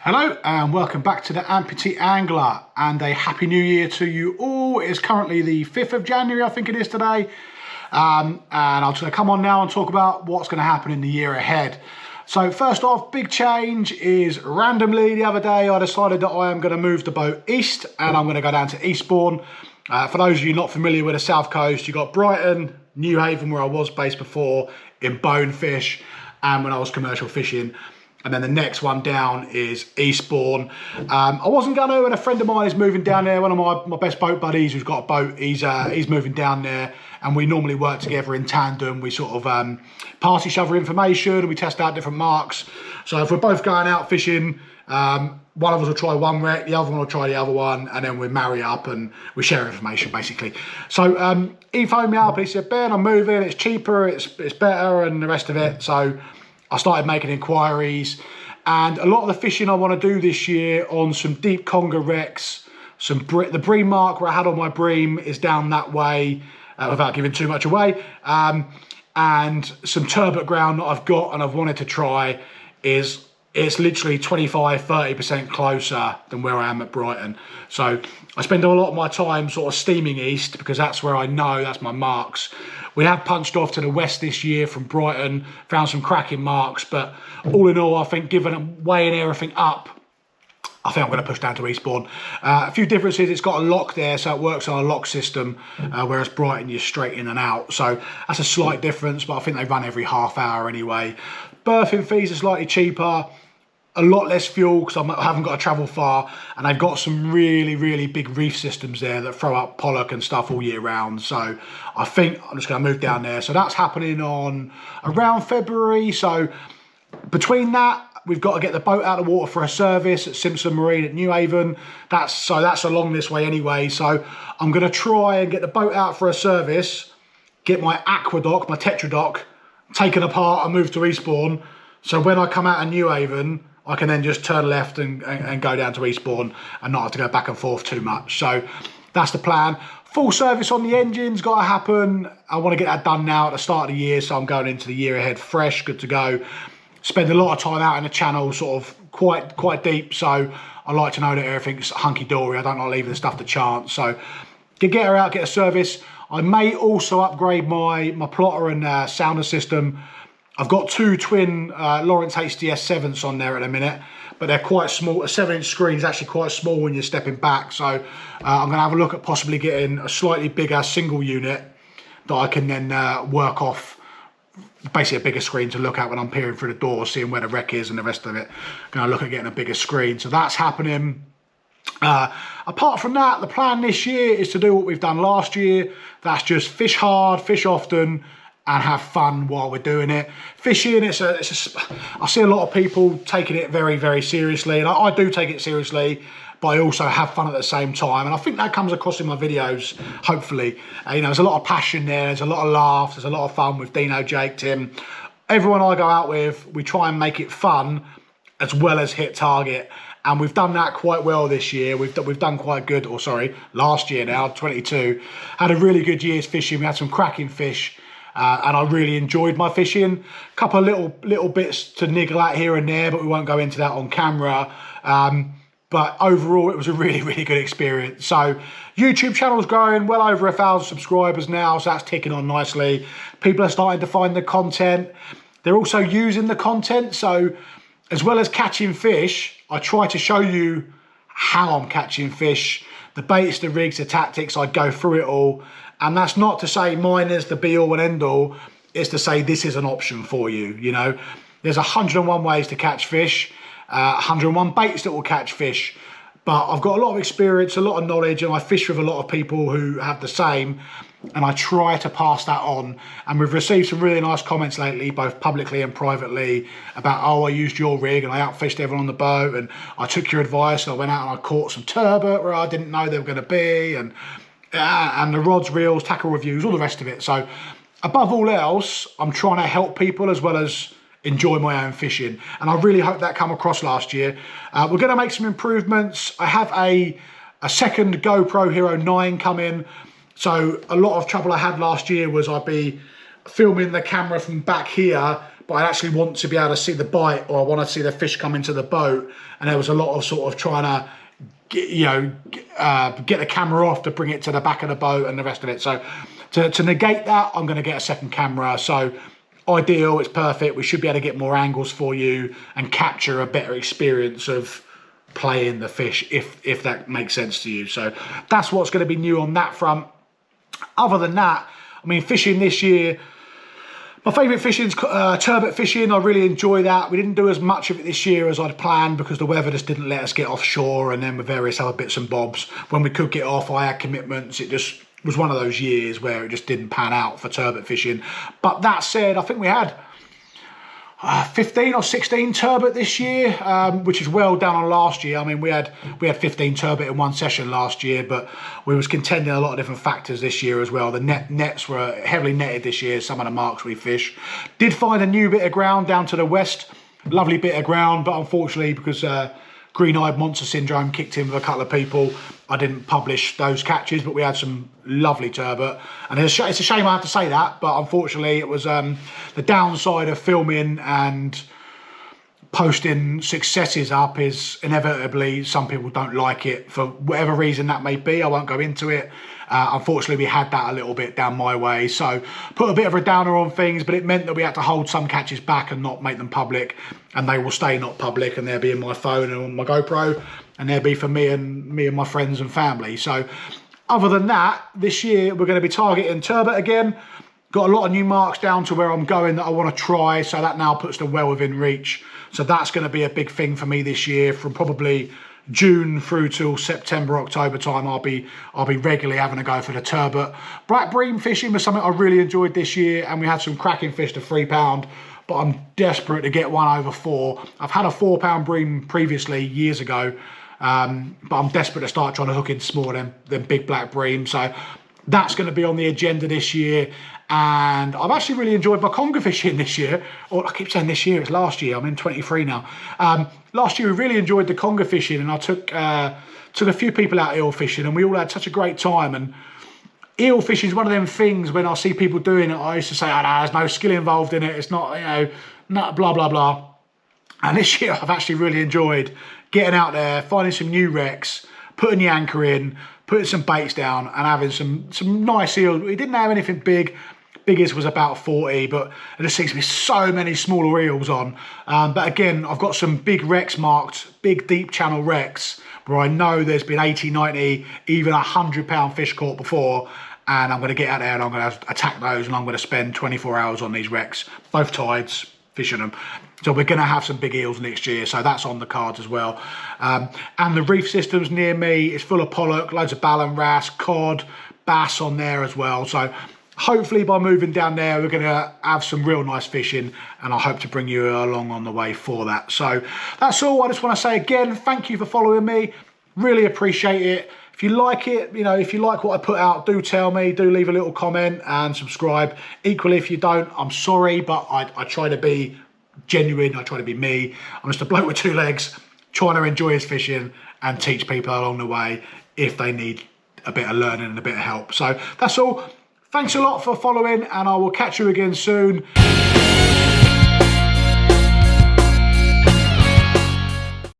Hello and welcome back to the Amputee Angler, and a happy new year to you all. It's currently the 5th of January, I think it is today. And I'm just going to come on now and talk about what's going to happen in the year ahead. So first off, big change is randomly the other day I decided that I am going to move the boat east and I'm going to go down to Eastbourne. For those of you not familiar with the south coast, you've got Brighton, Newhaven where I was based before in bonefish and when I was commercial fishing. And then the next one down is Eastbourne. I wasn't going to, and a friend of mine is moving down there. One of my best boat buddies who's got a boat, he's moving down there. And we normally work together in tandem. We sort of pass each other information and we test out different marks. So if we're both going out fishing, one of us will try one wreck, the other one will try the other one, and then we marry up and we share information basically. So he phoned me up and he said, Ben, I'm moving, it's cheaper, it's better and the rest of it. So I started making inquiries, and a lot of the fishing I want to do this year on some deep conger wrecks, the Bream mark where I had on my Bream is down that way, without giving too much away, and some turbot ground that I've got and I've wanted to try it's literally 25–30% closer than where I am at Brighton. So I spend a lot of my time sort of steaming east because that's where I know, that's my marks. We have punched off to the west this year from Brighton, found some cracking marks, but all in all, I think given weighing everything up, I think I'm going to push down to Eastbourne. A few differences, it's got a lock there, so it works on a lock system, whereas Brighton, you're straight in and out. So that's a slight difference, but I think they run every half hour anyway. Berthing fees are slightly cheaper. A lot less fuel because I haven't got to travel far, and they've got some really big reef systems there that throw up Pollack and stuff all year round. So I think I'm just going to move down there. So that's happening on around February. So between that, we've got to get the boat out of the water for a service at Simpson Marine at Newhaven. That's along this way anyway. So I'm going to try and get the boat out for a service, get my aqueduct, my tetradock, taken apart and move to Eastbourne. So when I come out of Newhaven, I can then just turn left and go down to Eastbourne and not have to go back and forth too much. So that's the plan. Full service on the engine's got to happen. I want to get that done now at the start of the year, so I'm going into the year ahead fresh, good to go. Spend a lot of time out in the channel, sort of quite deep, so I like to know that everything's hunky-dory. I don't like leaving the stuff to chance. So get her out, get a service. I may also upgrade my plotter and sounder system. I've got two twin Lawrence HDS 7s on there at the minute, but they're quite small. A 7-inch screen is actually quite small when you're stepping back. So I'm going to have a look at possibly getting a slightly bigger single unit that I can then work off, basically a bigger screen to look at when I'm peering through the door, seeing where the wreck is and the rest of it. Going to look at getting a bigger screen. So that's happening. Apart from that, the plan this year is to do what we've done last year. That's just fish hard, fish often, and have fun while we're doing it. Fishing, I see a lot of people taking it very seriously, and I do take it seriously, but I also have fun at the same time, and I think that comes across in my videos, hopefully. You know, there's a lot of passion there, there's a lot of laughs, there's a lot of fun with Dino, Jake, Tim. Everyone I go out with, we try and make it fun as well as hit target, and we've done that quite well this year. We've done quite good, or sorry, last year now, 22. Had a really good year's fishing, we had some cracking fish, and I really enjoyed my fishing. A couple of little bits to niggle at here and there, but we won't go into that on camera. But overall, it was a really good experience. So YouTube channel's growing, well over 1,000 subscribers now, so that's ticking on nicely. People are starting to find the content. They're also using the content. So as well as catching fish, I try to show you how I'm catching fish, the baits, the rigs, the tactics. I go through it all. And that's not to say mine is the be all and end all. It's to say this is an option for you. You know, there's 101 ways to catch fish, 101 baits that will catch fish. But I've got a lot of experience, a lot of knowledge, and I fish with a lot of people who have the same. And I try to pass that on. And we've received some really nice comments lately, both publicly and privately, about, oh, I used your rig and I outfished everyone on the boat, and I took your advice and I went out and I caught some turbot where I didn't know they were going to be, and the rods, reels, tackle reviews, all the rest of it. So above all else, I'm trying to help people as well as enjoy my own fishing, and I really hope that come across last year. We're going to make some improvements. I have a second GoPro Hero 9 coming. So a lot of trouble I had last year was I'd be filming the camera from back here, but I actually want to be able to see the bite, or I want to see the fish come into the boat. And there was a lot of sort of trying to get the camera off to bring it to the back of the boat and the rest of it. So to negate that, I'm going to get a second camera. So ideal, it's perfect. We should be able to get more angles for you and capture a better experience of playing the fish, if that makes sense to you. So that's what's going to be new on that front. Other than that, I mean, fishing this year, my favourite fishing is turbot fishing. I really enjoy that. We didn't do as much of it this year as I'd planned because the weather just didn't let us get offshore, and then with various other bits and bobs. When we could get off, I had commitments. It just was one of those years where it just didn't pan out for turbot fishing. But that said, I think we had 15 or 16 turbot this year, which is well down on last year. I mean, we had 15 turbot in one session last year, but we was contending a lot of different factors this year as well. The nets were heavily netted this year, some of the marks we fish. Did find a new bit of ground down to the west, lovely bit of ground, but unfortunately because green-eyed monster syndrome kicked in with a couple of people, I didn't publish those catches, but we had some lovely turbot. And it's a shame I have to say that, but unfortunately it was the downside of filming and posting successes up is inevitably some people don't like it for whatever reason that may be. I won't go into it. Unfortunately, we had that a little bit down my way, so put a bit of a downer on things, but it meant that we had to hold some catches back and not make them public, and they will stay not public, and they'll be in my phone and on my GoPro, and they'll be for me and my friends and family. So other than that, this year we're going to be targeting turbot again. Got a lot of new marks down to where I'm going that I want to try, so that now puts them well within reach. So that's going to be a big thing for me this year. From probably June through till September, October time, I'll be regularly having a go for the turbot. Black bream fishing was something I really enjoyed this year, and we had some cracking fish to £3, but I'm desperate to get one over 4. I've had a £4 bream previously years ago, but I'm desperate to start trying to hook in smaller than big black bream. So that's going to be on the agenda this year. And I've actually really enjoyed my conger fishing this year. Or I keep saying this year, it's last year. I'm in 23 now. Last year we really enjoyed the conger fishing, and I took a few people out eel fishing, and we all had such a great time. And eel fishing is one of them things when I see people doing it, I used to say, oh, no, there's no skill involved in it. It's not, not blah, blah, blah. And this year I've actually really enjoyed getting out there, finding some new wrecks, putting the anchor in, putting some baits down, and having some nice eels. We didn't have anything big. Biggest was about 40, but there just seems to be so many smaller eels on. But again, I've got some big wrecks marked, big deep channel wrecks, where I know there's been 80, 90, even £100 fish caught before, and I'm going to get out there and I'm going to attack those, and I'm going to spend 24 hours on these wrecks, both tides, fishing them. So we're going to have some big eels next year, so that's on the cards as well. And the reef systems near me is full of pollock, loads of ballan wrasse, cod, bass on there as well. So hopefully by moving down there, we're going to have some real nice fishing, and I hope to bring you along on the way for that. So that's all. I just want to say again, thank you for following me. Really appreciate it. If you like it, if you like what I put out, do tell me, do leave a little comment and subscribe. Equally, if you don't, I'm sorry, but I try to be genuine. I try to be me. I'm just a bloke with 2 legs trying to enjoy his fishing and teach people along the way if they need a bit of learning and a bit of help. So that's all. Thanks a lot for following, and I will catch you again soon.